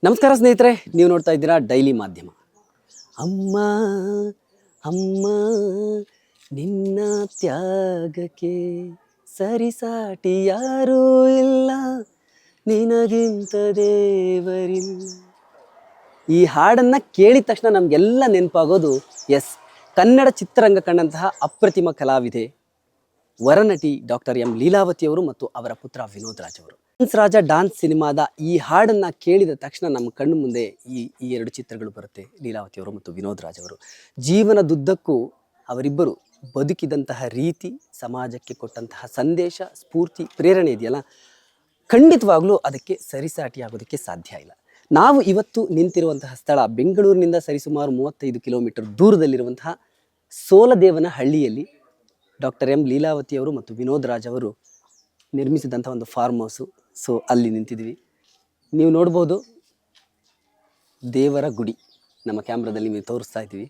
ನಮಸ್ಕಾರ ಸ್ನೇಹಿತರೆ, ನೀವು ನೋಡ್ತಾ ಇದ್ದೀರಾ ಡೈಲಿ ಮಾಧ್ಯಮ. ಅಮ್ಮ ಅಮ್ಮ ನಿನ್ನ ತ್ಯಾಗಕ್ಕೆ ಸರಿಸಾಟಿ ಯಾರೂ ಇಲ್ಲ, ನಿನಗಿಂತ ದೇವರಿಲ್ಲ. ಈ ಹಾಡನ್ನು ಕೇಳಿದ ತಕ್ಷಣ ನಮಗೆಲ್ಲ ನೆನಪಾಗೋದು ಕನ್ನಡ ಚಿತ್ರರಂಗ ಕಂಡಂತಹ ಅಪ್ರತಿಮ ಕಲಾವಿದೆ ವರನಟಿ ಡಾಕ್ಟರ್ ಎಂ ಲೀಲಾವತಿಯವರು ಮತ್ತು ಅವರ ಪುತ್ರ ವಿನೋದ್ ರಾಜ್ ಅವರು. ಡಾನ್ಸ್ ರಾಜ ಡಾನ್ಸ್ ಸಿನಿಮಾದ ಈ ಹಾಡನ್ನು ಕೇಳಿದ ತಕ್ಷಣ ನಮ್ಮ ಕಣ್ಣು ಮುಂದೆ ಈ ಎರಡು ಚಿತ್ರಗಳು ಬರುತ್ತೆ, ಲೀಲಾವತಿಯವರು ಮತ್ತು ವಿನೋದ್ ರಾಜ್ ಅವರು. ಜೀವನದುದ್ದಕ್ಕೂ ಅವರಿಬ್ಬರು ಬದುಕಿದಂತಹ ರೀತಿ, ಸಮಾಜಕ್ಕೆ ಕೊಟ್ಟಂತಹ ಸಂದೇಶ, ಸ್ಫೂರ್ತಿ, ಪ್ರೇರಣೆ ಇದೆಯಲ್ಲ, ಖಂಡಿತವಾಗ್ಲೂ ಅದಕ್ಕೆ ಸರಿಸಾಟಿಯಾಗೋದಕ್ಕೆ ಸಾಧ್ಯ ಇಲ್ಲ. ನಾವು ಇವತ್ತು ನಿಂತಿರುವಂತಹ ಸ್ಥಳ ಬೆಂಗಳೂರಿನಿಂದ ಸರಿಸುಮಾರು 35 ಕಿಲೋಮೀಟರ್ ದೂರದಲ್ಲಿರುವಂತಹ ಸೋಲದೇವನ ಹಳ್ಳಿಯಲ್ಲಿ ಡಾಕ್ಟರ್ ಎಂ ಲೀಲಾವತಿಯವರು ಮತ್ತು ವಿನೋದ್ ರಾಜ್ ಅವರು ನಿರ್ಮಿಸಿದಂಥ ಒಂದು ಫಾರ್ಮ್ ಹೌಸು. ಸೊ ಅಲ್ಲಿ ನಿಂತಿದ್ವಿ, ನೀವು ನೋಡ್ಬೋದು ದೇವರ ಗುಡಿ. ನಮ್ಮ ಕ್ಯಾಮ್ರಾದಲ್ಲಿ ನೀವು ತೋರಿಸ್ತಾ ಇದ್ದೀವಿ.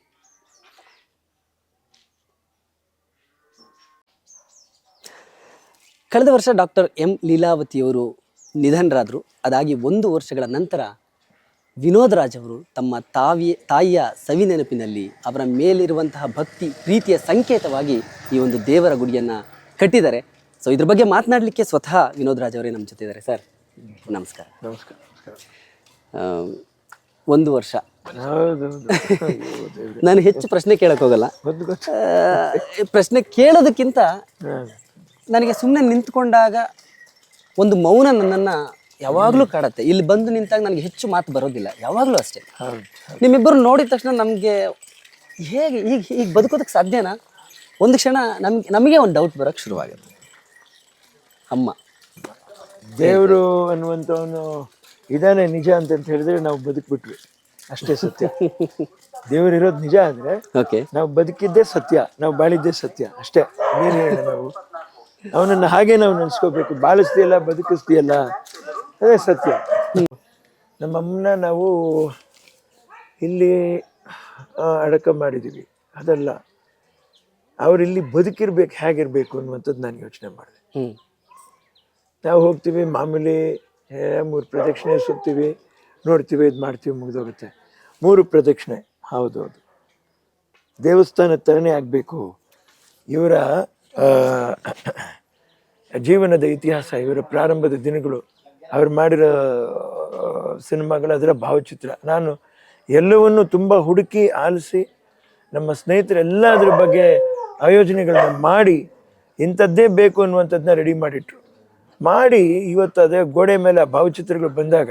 ಕಳೆದ ವರ್ಷ ಡಾಕ್ಟರ್ ಎಂ ಲೀಲಾವತಿಯವರು ನಿಧನರಾದರು. ಅದಾಗಿ 1 ವರ್ಷಗಳ ನಂತರ ವಿನೋದ್ ರಾಜ್ ಅವರು ತಮ್ಮ ತಾಯಿಯ ಸವಿ ನೆನಪಿನಲ್ಲಿ ಅವರ ಮೇಲಿರುವಂತಹ ಭಕ್ತಿ ಪ್ರೀತಿಯ ಸಂಕೇತವಾಗಿ ಈ ಒಂದು ದೇವರ ಗುಡಿಯನ್ನು ಕಟ್ಟಿದ್ದಾರೆ. ಸೊ ಇದ್ರ ಬಗ್ಗೆ ಮಾತನಾಡಲಿಕ್ಕೆ ಸ್ವತಃ ವಿನೋದ್ ರಾಜ್ ಅವರೇ ನಮ್ಮ ಜೊತೆ ಇದ್ದಾರೆ. ಸರ್ ನಮಸ್ಕಾರ. ನಮಸ್ಕಾರ. 1 ವರ್ಷ. ನಾನು ಹೆಚ್ಚು ಪ್ರಶ್ನೆ ಕೇಳಕ್ಕೆ ಹೋಗಲ್ಲ. ಪ್ರಶ್ನೆ ಕೇಳೋದಕ್ಕಿಂತ ನನಗೆ ಸುಮ್ಮನೆ ನಿಂತ್ಕೊಂಡಾಗ ಒಂದು ಮೌನ ನನ್ನನ್ನು ಯಾವಾಗಲೂ ಕಾಡತ್ತೆ. ಇಲ್ಲಿ ಬಂದು ನಿಂತಾಗ ನನಗೆ ಹೆಚ್ಚು ಮಾತು ಬರೋದಿಲ್ಲ, ಯಾವಾಗಲೂ ಅಷ್ಟೇ. ನಿಮ್ಮಿಬ್ಬರು ನೋಡಿದ ತಕ್ಷಣ ನಮಗೆ ಹೇಗೆ ಈಗ ಬದುಕೋದಕ್ಕೆ ಸಾಧ್ಯನಾ? ಒಂದು ಕ್ಷಣ ನಮಗೆ ಒಂದು ಡೌಟ್ ಬರೋಕ್ಕೆ ಶುರುವಾಗುತ್ತೆ. ಅಮ್ಮ ದೇವರು ಅನ್ನುವಂಥವನು ಇದಾನೆ ನಿಜ ಅಂತ ಹೇಳಿದ್ರೆ ನಾವು ಬದುಕ್ಬಿಟ್ವಿ, ಅಷ್ಟೇ ಸತ್ಯ. ದೇವರು ಇರೋದು ನಿಜ ಆದರೆ ನಾವು ಬದುಕಿದ್ದೇ ಸತ್ಯ, ನಾವು ಬಾಳಿದ್ದೇ ಸತ್ಯ, ಅಷ್ಟೇ. ಏನು ಹೇಳ, ನಾವು ಅವನನ್ನು ಹಾಗೆ ನಾವು ನೆನೆಸ್ಕೋಬೇಕು. ಬಾಳಿಸ್ತೀಯಲ್ಲ, ಬದುಕಿಸ್ತೀಯಲ್ಲ, ಅದೇ ಸತ್ಯ. ನಮ್ಮಮ್ಮನ ನಾವು ಇಲ್ಲಿ ಅಡಕ ಮಾಡಿದ್ದೀವಿ, ಅದಲ್ಲ, ಅವರಿಲ್ಲಿ ಬದುಕಿರ್ಬೇಕು, ಹೇಗಿರ್ಬೇಕು ಅನ್ನುವಂಥದ್ದು ನಾನು ಯೋಚನೆ ಮಾಡಿದೆ. ನಾವು ಹೋಗ್ತೀವಿ ಮಾಮೂಲಿ 3 ಪ್ರದಕ್ಷಿಣೆ ಸುತ್ತೀವಿ, ನೋಡ್ತೀವಿ, ಇದು ಮಾಡ್ತೀವಿ, ಮುಗಿದೋಗುತ್ತೆ. 3 ಪ್ರದಕ್ಷಿಣೆ, ಹೌದು, ದೇವಸ್ಥಾನ ಥರನೇ ಆಗಬೇಕು. ಇವರ ಜೀವನದ ಇತಿಹಾಸ, ಇವರ ಪ್ರಾರಂಭದ ದಿನಗಳು, ಅವ್ರು ಮಾಡಿರೋ ಸಿನಿಮಾಗಳು, ಅದರ ಭಾವಚಿತ್ರ, ನಾನು ಎಲ್ಲವನ್ನೂ ತುಂಬ ಹುಡುಕಿ ಆಲಿಸಿ ನಮ್ಮ ಸ್ನೇಹಿತರೆಲ್ಲ ಅದ್ರ ಬಗ್ಗೆ ಆಯೋಜನೆಗಳನ್ನ ಮಾಡಿ ಇಂಥದ್ದೇ ಬೇಕು ಅನ್ನುವಂಥದ್ದನ್ನ ರೆಡಿ ಮಾಡಿ ಇವತ್ತು ಅದೇ ಗೋಡೆ ಮೇಲೆ ಆ ಭಾವಚಿತ್ರಗಳು ಬಂದಾಗ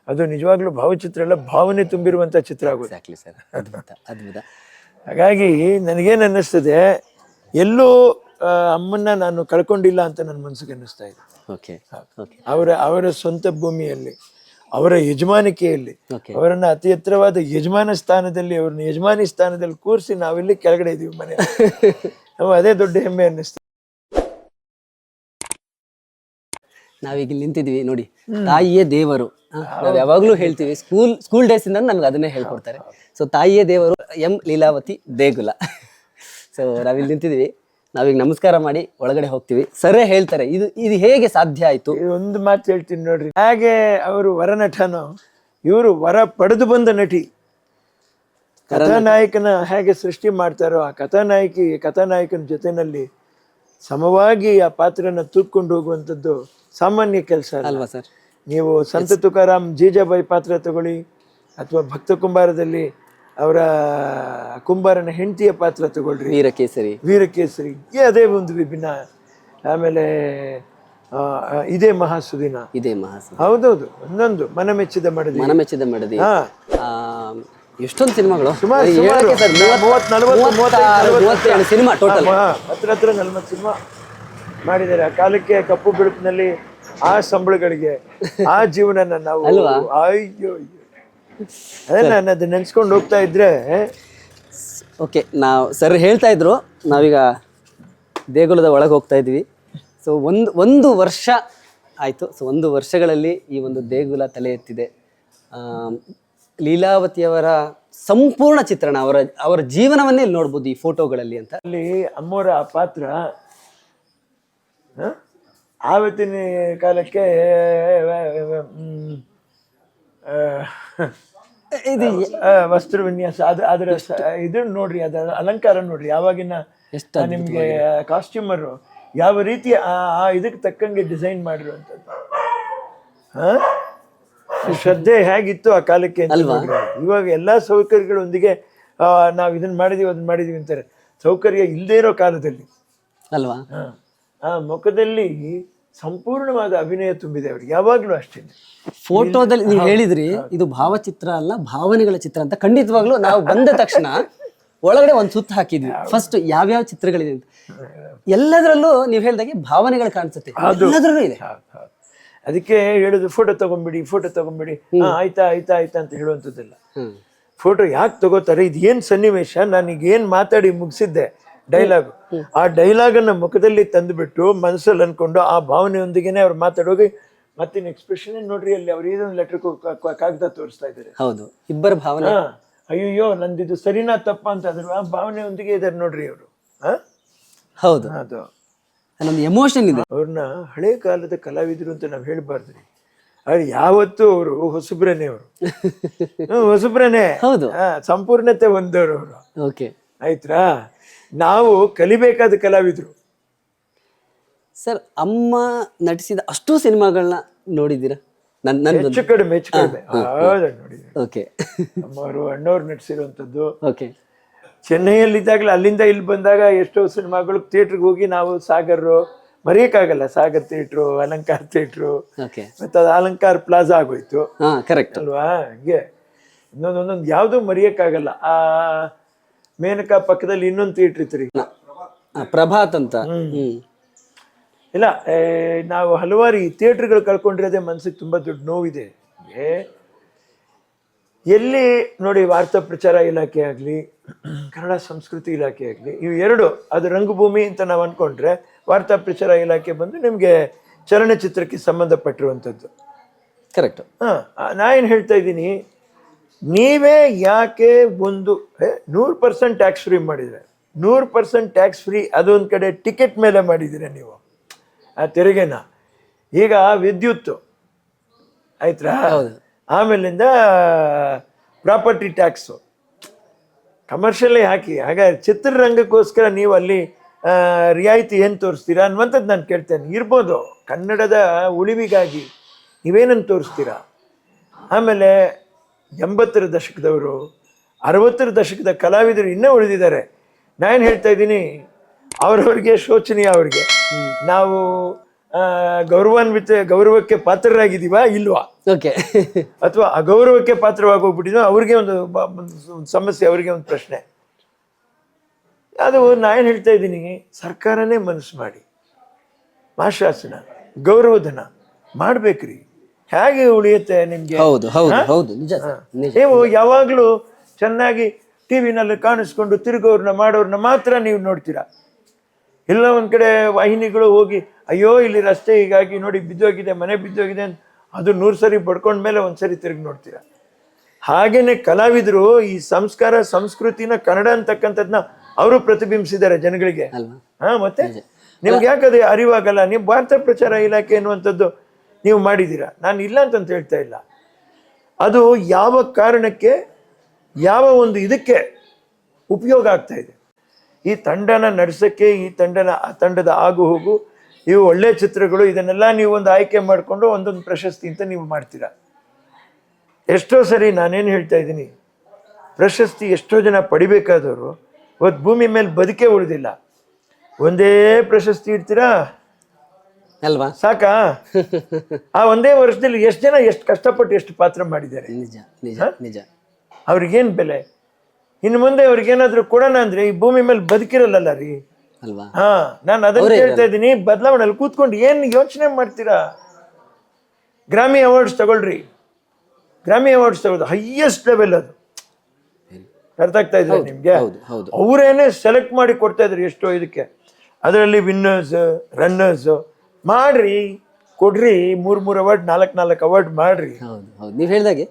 ಅದು ನಿಜವಾಗ್ಲೂ ಭಾವಚಿತ್ರ ಎಲ್ಲ ಭಾವನೆ ತುಂಬಿರುವಂಥ ಚಿತ್ರ ಆಗೋದು. ಸರ್, ಅದ್ಭುತ. ಹಾಗಾಗಿ ನನಗೇನು ಅನ್ನಿಸ್ತದೆ, ಎಲ್ಲೂ ಅಮ್ಮನ್ನ ನಾನು ಕಳ್ಕೊಂಡಿಲ್ಲ ಅಂತ ನನ್ನ ಮನಸ್ಸಿಗೆ ಅನ್ನಿಸ್ತಾ ಇದೆ. ಅವರ ಸ್ವಂತ ಭೂಮಿಯಲ್ಲಿ, ಅವರ ಯಜಮಾನಿಕೆಯಲ್ಲಿ, ಅವರನ್ನ ಅತಿ ಎತ್ತರವಾದ ಯಜಮಾನ ಸ್ಥಾನದಲ್ಲಿ, ಅವ್ರನ್ನ ಯಜಮಾನಿ ಸ್ಥಾನದಲ್ಲಿ ಕೂರಿಸಿ ನಾವಿಲ್ಲಿ ಕೆಳಗಡೆ ಇದೀವಿ ಮನೆ. ನಾವು ಅದೇ ದೊಡ್ಡ ಹೆಮ್ಮೆ ಅನ್ನಿಸ್ತೀವಿ. ನಾವೀಗ ನಿಂತಿದ್ವಿ ನೋಡಿ, ತಾಯಿಯೇ ದೇವರು. ನಾವು ಯಾವಾಗಲೂ ಹೇಳ್ತೀವಿ, ಸ್ಕೂಲ್ ಡೇಸ್ ಇಂದ ನಮ್ಗೆ ಅದನ್ನೇ ಹೇಳ್ಕೊಡ್ತಾರೆ. ಸೊ ತಾಯಿಯೇ ದೇವರು, ಎಂ ಲೀಲಾವತಿ ದೇಗುಲ. ಸೊ ನಾವಿಲ್ಲಿ ನಿಂತಿದ್ವಿ, ನಾವೀಗ ನಮಸ್ಕಾರ ಮಾಡಿ ಒಳಗಡೆ ಹೋಗ್ತೀವಿ. ಸರೇ ಹೇಳ್ತಾರೆ, ಇದು ಹೇಗೆ ಸಾಧ್ಯ ಆಯ್ತು? ಒಂದು ಮಾತು ಹೇಳ್ತೀನಿ ನೋಡ್ರಿ. ಹಾಗೆ ಅವರು ವರನಟನೋ, ಇವರು ವರ ಪಡೆದು ಬಂದ ನಟಿ. ಕಥಾನಾಯಕನ ಹೇಗೆ ಸೃಷ್ಟಿ ಮಾಡ್ತಾರೋ, ಆ ಕಥಾನಾಯಕನ ಜೊತೆನಲ್ಲಿ ಸಮವಾಗಿ ಆ ಪಾತ್ರನ ತೂಕೊಂಡು ಹೋಗುವಂಥದ್ದು ಸಾಮಾನ್ಯ ಕೆಲಸ ಅಲ್ವಾ ಸರ್? ನೀವು ಸಂತ ತುಕಾರಾಮ್ ಜೀಜಾಬಾಯಿ ಪಾತ್ರ ತಗೊಳ್ಳಿ, ಅಥವಾ ಭಕ್ತ ಕುಂಬಾರದಲ್ಲಿ ಅವರ ಕುಂಬಾರನ ಹೆಂಡತಿಯ ಪಾತ್ರ ತಗೊಳ್ರಿ, ವೀರಕೇಸರಿ, ಅದೇ ಒಂದು ವಿಭಿನ್ನ. ಆಮೇಲೆ ಇದೇ ಮಹಾಸುದಿನ, ಹೌದೌದು, ಇನ್ನೊಂದು ಮನಮೆಚ್ಚಿದ ಮಡದಿ, ಎಷ್ಟೊಂದು ಸಿನಿಮಾಗಳು, ಸುಮಾರು 30-40 ಸಿನಿಮಾ ಟೋಟಲ್, ಹತ್ರ 40 ಸಿನಿಮಾ ಮಾಡಿದ್ದಾರೆ. ಆ ಕಾಲಕ್ಕೆ ಕಪ್ಪು ಬಿಳುಪಿನಲ್ಲಿ ಆ ಸಂಬಳಗಳಿಗೆ ಆ ಜೀವನನ ನಾವು, ಅಯ್ಯೋ ಅದೇ ನಾನು ಅದು ನೆನ್ಸ್ಕೊಂಡು ಹೋಗ್ತಾ ಇದ್ರೆ. ಓಕೆ, ನಾವು ಸರ್ ಹೇಳ್ತಾ ಇದ್ರು, ನಾವೀಗ ದೇಗುಲದ ಒಳಗೆ ಹೋಗ್ತಾ ಇದ್ವಿ. ಸೊ ಒಂದು ವರ್ಷ ಆಯಿತು. ಸೊ 1 ವರ್ಷಗಳಲ್ಲಿ ಈ ಒಂದು ದೇಗುಲ ತಲೆ ಎತ್ತಿದೆ. ಲೀಲಾವತಿಯವರ ಸಂಪೂರ್ಣ ಚಿತ್ರಣ, ಅವರ ಜೀವನವನ್ನೇ ಇಲ್ಲಿ ನೋಡ್ಬೋದು ಈ ಫೋಟೋಗಳಲ್ಲಿ ಅಂತ. ಅಲ್ಲಿ ಅಮ್ಮೋರ ಆ ಪಾತ್ರ ಆವತ್ತಿನ ಕಾಲಕ್ಕೆ ಇದು ವಸ್ತ್ರ ವಿನ್ಯಾಸ ಅದರ ಇದು ನೋಡ್ರಿ, ಅದರ ಅಲಂಕಾರ ನೋಡ್ರಿ, ಯಾವಾಗಿನ ನಿಮ್ಗೆ ಕಾಸ್ಟ್ಯೂಮರು ಯಾವ ರೀತಿ ಆ ಇದಕ್ಕೆ ತಕ್ಕಂಗೆ ಡಿಸೈನ್ ಮಾಡಿರುವಂಥದ್ದು. ಶ್ರದ್ಧೆ ಹೇಗಿತ್ತು ಆ ಕಾಲಕ್ಕೆ ಅಂತ ನೋಡ್ರಿ. ಇವಾಗ ಎಲ್ಲಾ ಸೌಕರ್ಯಗಳೊಂದಿಗೆ ನಾವು ಇದನ್ನ ಮಾಡಿದೀವಿ ಅದನ್ನ ಮಾಡಿದೀವಿ ಅಂತಾರೆ. ಸೌಕರ್ಯ ಇಲ್ಲದೇ ಇರೋ ಕಾಲದಲ್ಲಿ ಅಲ್ವಾ ಆ ಮುಖದಲ್ಲಿ ಸಂಪೂರ್ಣವಾದ ಅಭಿನಯ ತುಂಬಿದೆ ಅವ್ರಿಗೆ ಯಾವಾಗ್ಲೂ ಅಷ್ಟೇ. ಫೋಟೋದಲ್ಲಿ ನೀವು ಹೇಳಿದ್ರಿ ಇದು ಭಾವಚಿತ್ರ ಅಲ್ಲ ಭಾವನೆಗಳ ಚಿತ್ರ ಅಂತ. ಖಂಡಿತವಾಗ್ಲೂ ನಾವು ಬಂದ ತಕ್ಷಣ ಒಳಗಡೆ ಒಂದು ಸುತ್ತ ಹಾಕಿದ್ವಿ. ಫಸ್ಟ್ ಯಾವ್ಯಾವ ಚಿತ್ರಗಳಿದೆ ಅಂತ ಎಲ್ಲದರಲ್ಲೂ ನೀವು ಹೇಳ್ದಾಗೆ ಭಾವನೆಗಳು ಕಾಣಿಸುತ್ತೆ, ಎಲ್ಲದರಲ್ಲೂ ಇದೆ. ಅದಕ್ಕೆ ಹೇಳುದು ಫೋಟೋ ತಗೊಂಬಿಡಿ ಆಯ್ತಾ ಅಂತ ಹೇಳುವಂಥದ್ದಲ್ಲ. ಫೋಟೋ ಯಾಕೆ ತಗೋತಾರೆ, ಇದು ಏನ್ ಸನ್ನಿವೇಶ, ನಾನೀಗ ಏನ್ ಮಾತಾಡಿ ಮುಗಿಸಿದ್ದೆ ಡೈಲಾಗ್, ಆ ಡೈಲಾಗ್ ಅನ್ನ ಮುಖದಲ್ಲಿ ತಂದುಬಿಟ್ಟು ಮನಸ್ಸಲ್ಲಿ ಅನ್ಕೊಂಡು ಆ ಭಾವನೆಯೊಂದಿಗೆನೆ ಅವ್ರು ಮಾತಾಡೋಗಿ ಮತ್ತಿನ ಎಕ್ಸ್ಪ್ರೆಷನ್ ನೋಡ್ರಿ. ಅಲ್ಲಿ ಅವ್ರು ಏನೊಂದು ಲೆಟರ್ ಕಾಗದ ತೋರಿಸ್ತಾ ಇದ್ದಾರೆ, ಹೌದು ಇಬ್ಬರ ಭಾವನೆ. ಅಯ್ಯೋ ನಂದಿದು ಸರಿನಾ ತಪ್ಪ ಅಂತ ಅದ್ರ ಆ ಭಾವನೆಯೊಂದಿಗೆ ಇದಾರೆ ನೋಡ್ರಿ ಅವರು. ಹೌದು, ಅದು ಅಲ್ಲೊಂದು ಎಮೋಷನ್ ಇದೆ. ಅವ್ರನ್ನ ಹಳೆ ಕಾಲದ ಕಲಾವಿದರು ಅಂತ ನಾವು ಹೇಳ್ಬಾರ್ದ್ರಿ. ಅವ್ರು ಯಾವತ್ತೂ ಅವರು ಹೊಸಬ್ರನೇ, ಹೊಸಬ್ರನೇ, ಹೌದು, ಸಂಪೂರ್ಣತೆ ಹೊಂದವರು ಅವರು. ಓಕೆ ಆಯ್ತಾ, ನಾವು ಕಲಿಬೇಕಾದ ಕಲಾವಿದ್ರು. ಸರ್, ಅಮ್ಮ ನಟಿಸಿದ ಅಷ್ಟು ಸಿನಿಮಾಗಳನ್ನ ನೋಡಿದ್ದೀರಾ? ಹೆಚ್ಚು ಕಡಿಮೆ ನೋಡಿದ್ವಿ. ಓಕೆ, ಅಮ್ಮವರು ಅಣ್ಣವ್ರು ನಟಿಸಿರುವಂಥದ್ದು. ಓಕೆ, ಚೆನ್ನೈಯಲ್ಲಿದ್ದಾಗಲೇ ಅಲ್ಲಿಂದ ಇಲ್ಲಿ ಬಂದಾಗ ಎಷ್ಟೋ ಸಿನಿಮಾಗಳು ಥಿಯೇಟ್ರಿಗೆ ಹೋಗಿ ನಾವು ಸಾಗರ್ ಮರೆಯಕ್ಕಾಗಲ್ಲ, ಸಾಗರ್ ಥಿಯೇಟ್ರು, ಅಲಂಕಾರ ಥಿಯೇಟ್ರು, ಮತ್ತೆ ಅದು ಅಲಂಕಾರ ಪ್ಲಾಜಾ ಆಗೋಯ್ತು. ಕರೆಕ್ಟ್ ಅಲ್ವಾ? ಹಂಗೆ ಒಂದೊಂದು ಯಾವ್ದು ಮರೆಯಕ್ಕಾಗಲ್ಲ. ಆ ಮೇನಕಾ ಪಕ್ಕದಲ್ಲಿ ಇನ್ನೊಂದು ಥಿಯೇಟ್ರ್ ಇತ್ತು ರೀ, ಪ್ರಭಾತ್ ಅಂತ. ಇಲ್ಲ, ನಾವು ಹಲವಾರು ಈ ಥಿಯೇಟ್ರ್ಗಳು ಕಳ್ಕೊಂಡಿರೋದೇ ಮನ್ಸಿಗೆ ತುಂಬಾ ದೊಡ್ಡ ನೋವಿದೆ. ಎಲ್ಲಿ ನೋಡಿ, ವಾರ್ತಾ ಪ್ರಚಾರ ಇಲಾಖೆ ಆಗಲಿ, ಕನ್ನಡ ಸಂಸ್ಕೃತಿ ಇಲಾಖೆ ಆಗಲಿ, ಇವು ಎರಡು, ಅದು ರಂಗಭೂಮಿ ಅಂತ ನಾವು ಅಂದ್ಕೊಂಡ್ರೆ, ವಾರ್ತಾ ಪ್ರಚಾರ ಇಲಾಖೆ ಬಂದು ನಿಮಗೆ ಚಲನಚಿತ್ರಕ್ಕೆ ಸಂಬಂಧಪಟ್ಟಿರುವಂಥದ್ದು. ಕರೆಕ್ಟ್. ನಾ ಏನು ಹೇಳ್ತಾ ಇದ್ದೀನಿ, ನೀವೇ ಯಾಕೆ ಒಂದು 100% ಟ್ಯಾಕ್ಸ್ ಫ್ರೀ ಮಾಡಿದರೆ, 100% ಟ್ಯಾಕ್ಸ್ ಫ್ರೀ ಅದೊಂದು ಕಡೆ ಟಿಕೆಟ್ ಮೇಲೆ ಮಾಡಿದ್ದೀರ ನೀವು ಆ ತೆರಿಗೆನ. ಈಗ ವಿದ್ಯುತ್ತು ಆಯ್ತಾ, ಆಮೇಲಿಂದ ಪ್ರಾಪರ್ಟಿ ಟ್ಯಾಕ್ಸು ಕಮರ್ಷಿಯಲ್ಲೇ ಹಾಕಿ. ಹಾಗಾದ್ರೆ ಚಿತ್ರರಂಗಕ್ಕೋಸ್ಕರ ನೀವು ಅಲ್ಲಿ ರಿಯಾಯಿತಿ ಏನು ತೋರಿಸ್ತೀರಾ ಅನ್ನುವಂಥದ್ದು ನಾನು ಕೇಳ್ತೇನೆ. ಇರ್ಬೋದು, ಕನ್ನಡದ ಉಳಿವಿಗಾಗಿ ನೀವೇನನ್ನು ತೋರಿಸ್ತೀರಾ? ಆಮೇಲೆ 80ರ ದಶಕದವರು, 60ರ ದಶಕದ ಕಲಾವಿದರು ಇನ್ನೂ ಉಳಿದಿದ್ದಾರೆ. ನಾನು ಹೇಳ್ತಾ ಇದ್ದೀನಿ, ಅವರವ್ರಿಗೆ ಶೋಚನೀಯ. ಅವ್ರಿಗೆ ನಾವು ಗೌರವಕ್ಕೆ ಪಾತ್ರರಾಗಿದ್ದೀವಾ ಇಲ್ವಾ, ಓಕೆ, ಅಥವಾ ಅಗೌರವಕ್ಕೆ ಪಾತ್ರವಾಗೋಗ್ಬಿಟ್ಟಿದ್ವ, ಅವ್ರಿಗೆ ಒಂದು ಸಮಸ್ಯೆ, ಅವರಿಗೆ ಒಂದು ಪ್ರಶ್ನೆ. ಅದು ನಾನು ಹೇಳ್ತಾ ಇದ್ದೀನಿ, ಸರ್ಕಾರನೇ ಮನಸ್ಸು ಮಾಡಿ ಮಾಶಾಸನ ಗೌರವಧನ ಮಾಡ್ಬೇಕ್ರಿ. ಹೇಗೆ ಉಳಿಯುತ್ತೆ ನಿಮ್ಗೆ? ನೀವು ಯಾವಾಗ್ಲೂ ಚೆನ್ನಾಗಿ ಟಿವಿನಲ್ಲಿ ಕಾಣಿಸ್ಕೊಂಡು ತಿರುಗೋರ್ನ ಮಾಡೋರ್ನ ಮಾತ್ರ ನೀವು ನೋಡ್ತೀರಾ. ಎಲ್ಲ ಒಂದ್ ಕಡೆ ವಾಹಿನಿಗಳು ಹೋಗಿ ಅಯ್ಯೋ ಇಲ್ಲಿ ರಸ್ತೆ ಹೀಗಾಗಿ ನೋಡಿ ಬಿದ್ದೋಗಿದೆ, ಮನೆ ಬಿದ್ದೋಗಿದೆ ಅಂತ ಅದು 100 ಸರಿ ಬಡ್ಕೊಂಡ್ಮೇಲೆ ಒಂದ್ಸರಿ ತಿರುಗಿ ನೋಡ್ತೀರಾ. ಹಾಗೇನೆ ಕಲಾವಿದರು ಈ ಸಂಸ್ಕಾರ ಸಂಸ್ಕೃತಿನ ಕನ್ನಡ ಅಂತಕ್ಕಂಥದ್ನ ಅವರು ಪ್ರತಿಬಿಂಬಿಸಿದ್ದಾರೆ ಜನಗಳಿಗೆ. ಮತ್ತೆ ನಿಮ್ಗೆ ಯಾಕದು ಅರಿವಾಗಲ್ಲ? ನೀವು ವಾರ್ತಾ ಪ್ರಚಾರ ಇಲಾಖೆ ಅನ್ನುವಂಥದ್ದು ನೀವು ಮಾಡಿದ್ದೀರಾ, ನಾನು ಇಲ್ಲ ಅಂತಂತ ಹೇಳ್ತಾ ಇಲ್ಲ. ಅದು ಯಾವ ಕಾರಣಕ್ಕೆ, ಯಾವ ಒಂದು ಇದಕ್ಕೆ ಉಪಯೋಗ ಆಗ್ತಾ ಇದೆ. ಈ ತಂಡನ ನಡೆಸೋಕ್ಕೆ, ಈ ತಂಡದ ಆಗು ಹೋಗು, ಇವು ಒಳ್ಳೆ ಚಿತ್ರಗಳು, ಇದನ್ನೆಲ್ಲ ನೀವು ಒಂದು ಆಯ್ಕೆ ಮಾಡಿಕೊಂಡು ಒಂದೊಂದು ಪ್ರಶಸ್ತಿ ಅಂತ ನೀವು ಮಾಡ್ತೀರಾ. ಎಷ್ಟೋ ಸರಿ ನಾನೇನು ಹೇಳ್ತಾ ಇದ್ದೀನಿ, ಪ್ರಶಸ್ತಿ ಎಷ್ಟೋ ಜನ ಪಡಿಬೇಕಾದವರು ಇವತ್ತು ಭೂಮಿ ಮೇಲೆ ಬದುಕೇ ಉಳಿದಿಲ್ಲ. ಒಂದೇ ಪ್ರಶಸ್ತಿ ಇಡ್ತೀರಾ ಅಲ್ವಾ, ಸಾಕಾ? ಆ ಒಂದೇ ವರ್ಷದಲ್ಲಿ ಎಷ್ಟು ಜನ ಎಷ್ಟು ಕಷ್ಟಪಟ್ಟು ಎಷ್ಟು ಪಾತ್ರ ಮಾಡಿದ್ದಾರೆ. ನಿಜ ನಿಜ ನಿಜ. ಅವ್ರಿಗೇನು ಬೆಲೆ? ಇನ್ನು ಮುಂದೆ ಅವ್ರಿಗೇನಾದ್ರೂ ಕೊಡೋಣ ಅಂದ್ರೆ ಈ ಭೂಮಿ ಮೇಲೆ ಬದುಕಿರಲ್ಲ ರೀ ಅಲ್ವಾ? ನಾನು ಅದನ್ನ ಹೇಳ್ತಾ ಇದ್ದೀನಿ. ಬದಲಾವಣೆಯಲ್ಲಿ ಕೂತ್ಕೊಂಡು ಏನ್ ಯೋಚನೆ ಮಾಡ್ತೀರಾ? ಗ್ರಾಮಿ ಅವಾರ್ಡ್ಸ್ ತಗೊಳ್ರಿ, ಗ್ರಾಮಿ ಅವಾರ್ಡ್ಸ್ ತಗೊಳ್ಳೋದು ಹೈಯೆಸ್ಟ್ ಲೆವೆಲ್. ಅದು ಅರ್ಥ ಆಗ್ತಾ ಇದ್ರೆ ನಿಮ್ಗೆ? ಅವರೇನೆ ಸೆಲೆಕ್ಟ್ ಮಾಡಿ ಕೊಡ್ತಾ ಇದ್ರು ಎಷ್ಟೋ ಇದಕ್ಕೆ. ಅದರಲ್ಲಿ ವಿನ್ನರ್ಸ್, ರನ್ನರ್ಸ್ ಮಾಡ್ರಿ, ಕೊಡ್ರಿ, 3 ಅವಾರ್ಡ್, 4 ಅವಾರ್ಡ್ ಮಾಡ್ರಿ. ನೀವ್ ಹೇಳ್ದಾಗೆ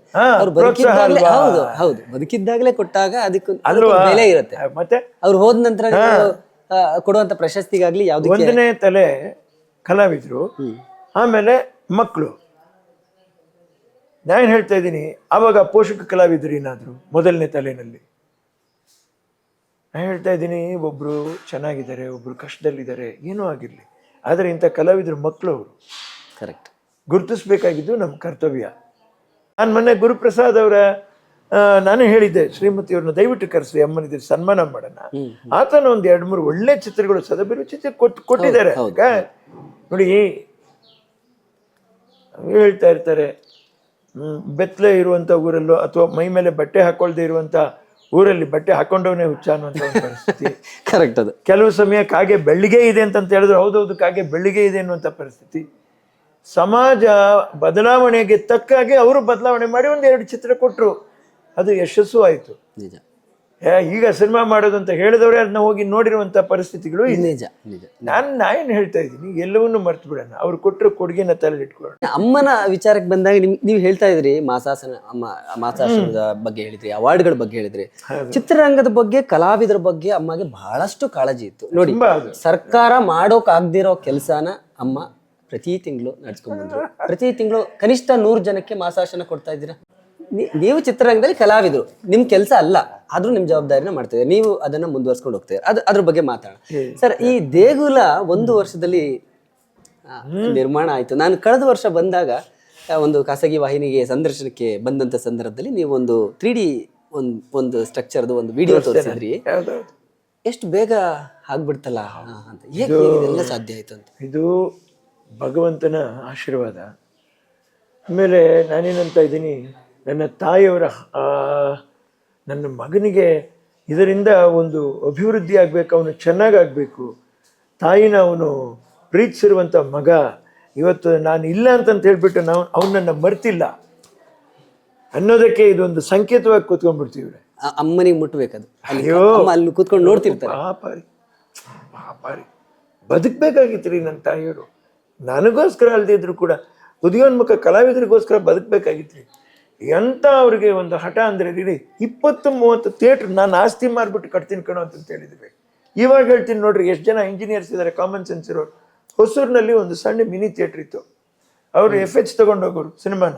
ಬದುಕಿದ್ದಾಗಲೇ ಕೊಟ್ಟಾಗ ಅದಕ್ಕೆ ಬೆಲೆ ಇರುತ್ತೆ. ಮತ್ತೆ ಅವ್ರು ಹೋದ ನಂತರ ಕೊಡುವಂತ ಪ್ರಶಸ್ತಿಗಾಗ್ಲಿ ಯಾವ್ದು, ಒಂದನೇ ತಲೆ ಕಲಾವಿದ್ರು, ಆಮೇಲೆ ಮಕ್ಕಳು, ನಾನು ಹೇಳ್ತಾ ಇದ್ದೀನಿ, ಆವಾಗ ಪೋಷಕ ಕಲಾವಿದರು ಏನಾದ್ರು ಮೊದಲನೇ ತಲೆನಲ್ಲಿ. ನಾನು ಹೇಳ್ತಾ ಇದ್ದೀನಿ, ಒಬ್ರು ಚೆನ್ನಾಗಿದ್ದಾರೆ, ಒಬ್ರು ಕಷ್ಟದಲ್ಲಿದ್ದಾರೆ, ಏನೂ ಆಗಿರಲಿ, ಆದರೆ ಇಂಥ ಕಲಾವಿದ್ರ ಮಕ್ಕಳು ಅವರು. ಕರೆಕ್ಟ್. ಗುರುತಿಸ್ಬೇಕಾಗಿದ್ದು ನಮ್ಮ ಕರ್ತವ್ಯ. ನಾನು ಮೊನ್ನೆ ಗುರುಪ್ರಸಾದ್ ಅವರ ನಾನು ಹೇಳಿದ್ದೆ, ಶ್ರೀಮತಿಯವ್ರನ್ನ ದಯವಿಟ್ಟು ಕರೆಸಿ, ಅಮ್ಮನಿದ್ರೆ ಸನ್ಮಾನ ಮಾಡೋಣ. ಆತನ ಒಂದು 2-3 ಒಳ್ಳೆ ಚಿತ್ರಗಳು, ಸದಭಿರು ಚಿತ್ರ ಕೊಟ್ಟಿದ್ದಾರೆ. ನೋಡಿ, ಹೇಳ್ತಾ ಇರ್ತಾರೆ, ಬೆತ್ತಲೆ ಇರುವಂತ ಊರಲ್ಲೋ ಅಥವಾ ಮೈ ಮೇಲೆ ಬಟ್ಟೆ ಹಾಕೊಳ್ದೆ ಇರುವಂತ ಊರಲ್ಲಿ ಬಟ್ಟೆ ಹಾಕೊಂಡವನೇ ಹುಚ್ಚ ಅನ್ನುವಂಥ ಒಂದು ಪರಿಸ್ಥಿತಿ. ಕರೆಕ್ಟ್. ಅದು ಕೆಲವು ಸಮಯ ಕಾಗೆ ಬೆಳ್ಳಿಗೆ ಇದೆ ಅಂತ ಹೇಳಿದ್ರೆ ಹೌದೌದು ಕಾಗೆ ಬೆಳ್ಳಿಗೆ ಇದೆ ಅನ್ನುವಂಥ ಪರಿಸ್ಥಿತಿ. ಸಮಾಜ ಬದಲಾವಣೆಗೆ ತಕ್ಕಾಗೆ ಅವರು ಬದಲಾವಣೆ ಮಾಡಿ 1-2 ಚಿತ್ರ ಕೊಟ್ಟರು, ಅದು ಯಶಸ್ಸು ಆಯಿತು. ನಿಜ. ಈಗ ಸಿನಿಮಾ ಮಾಡೋದು ಅಂತ ಹೇಳಿದವರೇ ಅದನ್ನ ಹೋಗಿ ನೋಡಿರುವಂತ ಪರಿಸ್ಥಿತಿಗಳು ಇದೆ. ನಿಜ ನಿಜ. ನಾನು ಹೇಳ್ತಾ ಇದ್ದೀನಿ, ಎಲ್ಲವನ್ನೂ ಮರ್ತು ಬಿಡೋಣ, ಅವ್ರು ಕೊಟ್ಟರು ಕೊಡುಗೆನ ತಲೆಯಲ್ಲಿ ಇಟ್ಕೊಳ್ಳೋಣ. ಅಮ್ಮನ ವಿಚಾರಕ್ಕೆ ಬಂದಾಗ ನೀವು ಹೇಳ್ತಾ ಇದ್ರಿ, ಮಾಸಾಸನದ ಬಗ್ಗೆ ಹೇಳಿದ್ರಿ, ಅವಾರ್ಡ್ಗಳ ಬಗ್ಗೆ ಹೇಳಿದ್ರಿ, ಚಿತ್ರರಂಗದ ಬಗ್ಗೆ, ಕಲಾವಿದರ ಬಗ್ಗೆ ಅಮ್ಮಗೆ ಬಹಳಷ್ಟು ಕಾಳಜಿ ಇತ್ತು. ನೋಡಿ, ಸರ್ಕಾರ ಮಾಡೋಕ್ ಆಗದಿರೋ ಕೆಲಸನ ಅಮ್ಮ ಪ್ರತಿ ತಿಂಗಳು ನಡ್ಸ್ಕೊಂಡ್ ಬಂದ್ರು. ಪ್ರತಿ ತಿಂಗಳು ಕನಿಷ್ಠ 100 ಜನಕ್ಕೆ ಮಾಸಾಸನ ಕೊಡ್ತಾ ಇದ್ದೀರಾ. ನೀವು ಚಿತ್ರರಂಗದಲ್ಲಿ ಕಲಾವಿದರು, ನಿಮ್ ಕೆಲಸ ಅಲ್ಲ, ಆದ್ರೂ ನಿಮ್ ಜವಾಬ್ದಾರಿನ ಮಾಡ್ತಿದ್ದೀರಿ, ನೀವು ಅದನ್ನ ಮುಂದುವರ್ಸ್ಕೊಂಡು ಹೋಗ್ತೀರಿ. ಅದ್ರ ಬಗ್ಗೆ ಮಾತಾಡೋಣ ಸರ್. ಈ ದೇಗುಲ 1 ವರ್ಷದಲ್ಲಿ ನಿರ್ಮಾಣ ಆಯ್ತು. ನಾನು ಕಳೆದ ವರ್ಷ ಬಂದಾಗ ಒಂದು ಖಾಸಗಿ ವಾಹಿನಿಗೆ ಸಂದರ್ಶನಕ್ಕೆ ಬಂದಂತ ಸಂದರ್ಭದಲ್ಲಿ ನೀವು ಒಂದು 3D ಒಂದು ಸ್ಟ್ರಕ್ಚರ್ದು ಒಂದು ವಿಡಿಯೋ ತೋರಿಸಿದ್ರಿ. ಎಷ್ಟು ಬೇಗ ಆಗ್ಬಿಡ್ತಲ್ಲ ಅಂತ, ಹೇಗೆ ಇದೆಲ್ಲ ಸಾಧ್ಯ ಆಯ್ತು ಅಂತ? ಇದು ಭಗವಂತನ ಆಶೀರ್ವಾದ. ಆಮೇಲೆ ನಾನೇನಂತ ಇದ್ದೀನಿ, ನನ್ನ ತಾಯಿಯವರ ನನ್ನ ಮಗನಿಗೆ ಇದರಿಂದ ಒಂದು ಅಭಿವೃದ್ಧಿ ಆಗಬೇಕು, ಅವನು ಚೆನ್ನಾಗಾಗಬೇಕು, ತಾಯಿನ ಅವನು ಪ್ರೀತಿಸಿರುವಂಥ ಮಗ ಇವತ್ತು ನಾನು ಇಲ್ಲ ಅಂತಂತ ಹೇಳ್ಬಿಟ್ಟು ಅವನನ್ನು ಮರ್ತಿಲ್ಲ ಅನ್ನೋದಕ್ಕೆ ಇದೊಂದು ಸಂಕೇತವಾಗಿ ಕೂತ್ಕೊಂಡ್ಬಿಡ್ತೀವ್ರೆ. ಅಮ್ಮನಿಗೆ ಮುಟ್ಬೇಕದು, ಅಲ್ಲಿ ಕೂತ್ಕೊಂಡು ನೋಡ್ತಿರ್ತಾರೆ. ಪಾಪಾರಿ ಬದುಕಬೇಕಾಗಿತ್ತು ರೀ ನನ್ನ ತಾಯಿಯವರು. ನನಗೋಸ್ಕರ ಅಲ್ದೇ ಇದ್ರು ಕೂಡ ಉದಯೋನ್ಮುಖ ಕಲಾವಿದರಿಗೋಸ್ಕರ ಬದುಕಬೇಕಾಗಿತ್ತು ರೀ. ಎಂತ ಅವ್ರಿಗೆ ಒಂದು ಹಠ ಅಂದ್ರೆ ರೀ, 20-30 ಥಿಯೇಟ್ರ್ ನಾನು ಆಸ್ತಿ ಮಾರ್ಬಿಟ್ಟು ಕಟ್ತೀನಿ ಕಣೋ ಅಂತ ಹೇಳಿದ್ವಿ. ಇವಾಗ ಹೇಳ್ತೀನಿ ನೋಡ್ರಿ, ಎಷ್ಟು ಜನ ಇಂಜಿನಿಯರ್ಸ್ ಇದ್ದಾರೆ, ಕಾಮನ್ ಸೆನ್ಸ್ ಇರೋರು. ಹೊಸೂರಿನಲ್ಲಿ ಒಂದು ಸಣ್ಣ ಮಿನಿ ಥಿಯೇಟ್ರ್ ಇತ್ತು, ಅವರು FH ತಗೊಂಡೋಗೋರು ಸಿನಿಮಾನ.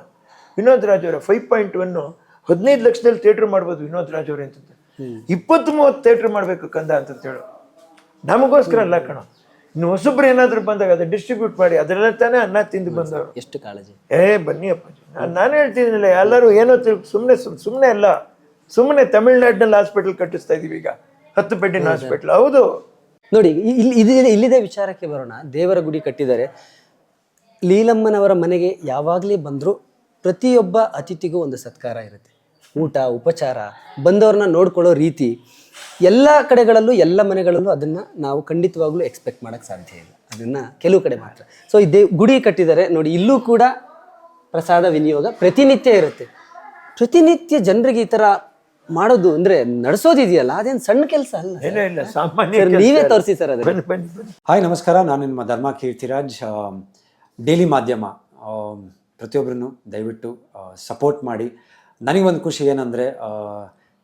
ವಿನೋದ್ ರಾಜ್ ಅವರ 5.1 15 ಲಕ್ಷದಲ್ಲಿ ಥಿಯೇಟ್ರ್ ಮಾಡ್ಬೋದು ವಿನೋದ್ ರಾಜ್ ಅವ್ರೆ ಅಂತಂತ. 20-30 ಥಿಯೇಟ್ರ್ ಮಾಡ್ಬೇಕು ಕಂದ ಅಂತ ಹೇಳು. ನಮಗೋಸ್ಕರ ಅಲ್ಲ ಕಣೋ, ಇನ್ನು ಹೊಸಬ್ರು ಏನಾದ್ರು ಬಂದಾಗ ಅದು ಡಿಸ್ಟ್ರಿಬ್ಯೂಟ್ ಮಾಡಿ ಅದರೆಲ್ಲ ತಾನೇ ಅನ್ನ ತಿಂದು ಬಂದವರು. ಎಷ್ಟು ಕಾಳಜಿ. ಬನ್ನಿ ಅಪ್ಪಾಜಿ, ನಾನು ಹೇಳ್ತಿದ್ದೀನಿಲ್ಲ, ಎಲ್ಲರೂ ಏನೋ ಸುಮ್ಮನೆ ಅಲ್ಲ, ಸುಮ್ಮನೆ ತಮಿಳ್ನಾಡಿನಲ್ಲಿ ಹಾಸ್ಪಿಟಲ್ ಕಟ್ಟಿಸ್ತಾ ಇದೀವಿ ಈಗ, 10 ಬೆಡ್ಡಿನ ಹಾಸ್ಪಿಟಲ್. ಹೌದು. ನೋಡಿ, ಇಲ್ಲಿದೆ ವಿಚಾರಕ್ಕೆ ಬರೋಣ. ದೇವರ ಗುಡಿ ಕಟ್ಟಿದ್ದಾರೆ. ಲೀಲಮ್ಮನವರ ಮನೆಗೆ ಯಾವಾಗಲೇ ಬಂದರೂ ಪ್ರತಿಯೊಬ್ಬ ಅತಿಥಿಗೂ ಒಂದು ಸತ್ಕಾರ ಇರುತ್ತೆ, ಊಟ ಉಪಚಾರ, ಬಂದವ್ರನ್ನ ನೋಡ್ಕೊಳ್ಳೋ ರೀತಿ. ಎಲ್ಲ ಕಡೆಗಳಲ್ಲೂ, ಎಲ್ಲ ಮನೆಗಳಲ್ಲೂ ಅದನ್ನು ನಾವು ಖಂಡಿತವಾಗ್ಲೂ ಎಕ್ಸ್ಪೆಕ್ಟ್ ಮಾಡೋಕ್ಕೆ ಸಾಧ್ಯ ಇಲ್ಲ, ಅದನ್ನು ಕೆಲವು ಕಡೆ ಮಾತ್ರ. ಸೊ ಈ ಗುಡಿ ಕಟ್ಟಿದ್ದಾರೆ ನೋಡಿ, ಇಲ್ಲೂ ಕೂಡ ಪ್ರಸಾದ ವಿನಿಯೋಗ ಪ್ರತಿನಿತ್ಯ ಇರುತ್ತೆ. ಪ್ರತಿನಿತ್ಯ ಜನರಿಗೆ ಈ ಥರ ಮಾಡೋದು ಅಂದರೆ ನಡೆಸೋದಿದೆಯಲ್ಲ, ಅದೇನು ಸಣ್ಣ ಕೆಲಸ ಅಲ್ಲ. ಇಲ್ಲ, ಸಾಮಾನ್ಯ. ನೀವೇ ತೋರಿಸಿ ಸರ್ ಅದನ್ನು. ಹಾಯ್, ನಮಸ್ಕಾರ. ನಾನು ನಿಮ್ಮ ಧರ್ಮ ಕೀರ್ತಿರಾಜ್. ಡೈಲಿ ಮಾಧ್ಯಮ ಪ್ರತಿಯೊಬ್ಬರನ್ನು ದಯವಿಟ್ಟು ಸಪೋರ್ಟ್ ಮಾಡಿ. ನನಗೊಂದು ಖುಷಿ ಏನಂದರೆ,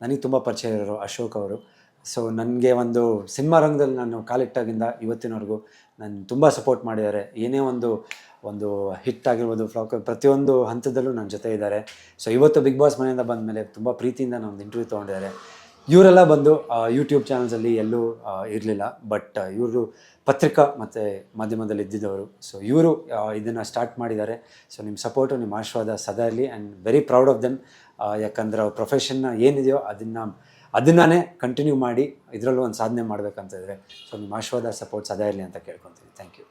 ನನಗೆ ತುಂಬ ಪರಿಚಯ ಇರೋರು ಅಶೋಕ್ ಅವರು. ಸೊ ನನಗೆ ಒಂದು ಸಿನಿಮಾ ರಂಗದಲ್ಲಿ ನಾನು ಕಾಲಿಟ್ಟಾಗಿಂದ ಇವತ್ತಿನವರೆಗೂ ನಾನು ತುಂಬ ಸಪೋರ್ಟ್ ಮಾಡಿದ್ದಾರೆ. ಏನೇ ಒಂದು ಹಿಟ್ ಆಗಿರ್ಬೋದು, ಫ್ಲಾಕ್, ಪ್ರತಿಯೊಂದು ಹಂತದಲ್ಲೂ ನನ್ನ ಜೊತೆ ಇದ್ದಾರೆ. ಸೊ ಇವತ್ತು ಬಿಗ್ ಬಾಸ್ ಮನೆಯಿಂದ ಬಂದ ಮೇಲೆ ತುಂಬ ಪ್ರೀತಿಯಿಂದ ಒಂದು ಇಂಟರ್ವ್ಯೂ ತೊಗೊಂಡಿದ್ದಾರೆ. ಇವರೆಲ್ಲ ಬಂದು ಯೂಟ್ಯೂಬ್ ಚಾನಲ್ಸಲ್ಲಿ ಎಲ್ಲೂ ಇರಲಿಲ್ಲ, ಬಟ್ ಇವರು ಪತ್ರಿಕಾ ಮತ್ತು ಮಾಧ್ಯಮದಲ್ಲಿ ಇದ್ದಿದ್ದವರು. ಸೊ ಇವರು ಇದನ್ನು ಸ್ಟಾರ್ಟ್ ಮಾಡಿದ್ದಾರೆ. ಸೊ ನಿಮ್ಮ ಸಪೋರ್ಟು, ನಿಮ್ಮ ಆಶೀರ್ವಾದ ಸದಾ ಇರಲಿ. And very proud of them. ಯಾಕಂದರೆ ಅವ್ರ ಪ್ರೊಫೆಷನ್ನ ಏನಿದೆಯೋ ಅದನ್ನೇ ಕಂಟಿನ್ಯೂ ಮಾಡಿ ಇದರಲ್ಲೂ ಒಂದು ಸಾಧನೆ ಮಾಡಬೇಕಂತ ಇದ್ದಾರೆ. ಸೊ ನಿಮ್ಮ ಆಶೀರ್ವಾದ, ಸಪೋರ್ಟ್ ಸದಾ ಇರಲಿ ಅಂತ ಕೇಳ್ಕೊತೀನಿ. Thank you.